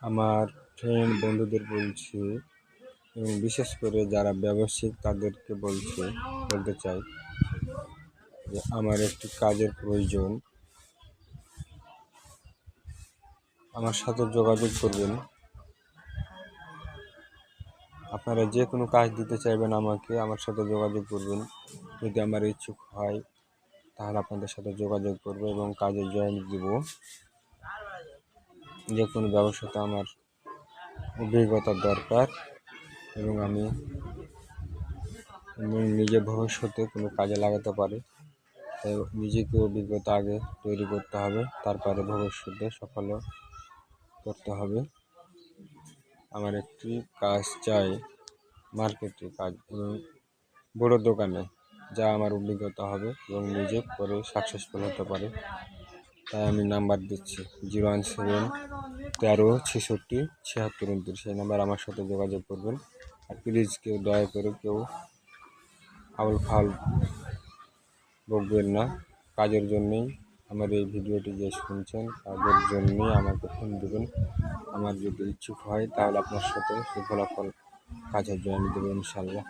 আমার ফ্রেন্ড বন্ধুদের বলছি এবং বিশেষ করে যারা ব্যবসায়িক তাদেরকে বলতে চাই যে আমার একটি কাজের প্রয়োজন। আমার সাথে যোগাযোগ করবেন। আপনারা যে কোনো কাজ দিতে চাইবেন আমাকে, আমার সাথে যোগাযোগ করবেন। যদি আমার ইচ্ছুক হয় তাহলে আপনাদের সাথে যোগাযোগ করবো এবং কাজে জয়েন দিব। যে কোনো ব্যবসাতে আমার অভিজ্ঞতার দরকার এবং আমি নিজে ভবিষ্যতে কোনো কাজে লাগাতে পারি। তাই নিজেকে অভিজ্ঞতা আগে তৈরি করতে হবে, তারপরে ভবিষ্যতে সফল করতে হবে। আমার একটি কাজ চাই, মার্কেটে কাজ এবং বড় দোকানে, যা আমার অভিজ্ঞতা হবে এবং নিজে পরে সাকসেসফুল হতে পারে। তাই আমি নাম্বার দিচ্ছি 01713667629। সেই নাম্বার আমার সাথে যোগাযোগ করবেন। আর প্লিজ দয়া করে কেউ আউল ফাউল বকবেন না। কাজের জন্যেই আমার এই ভিডিওটি যে শুনছেন, কাজের জন্যেই আমাকে ফোন দেবেন। আমার যদি ইচ্ছুক হয় তাহলে আপনার সাথে সে ফলাফল কাজে জয়েন দেবেন ইনশাল্লাহ।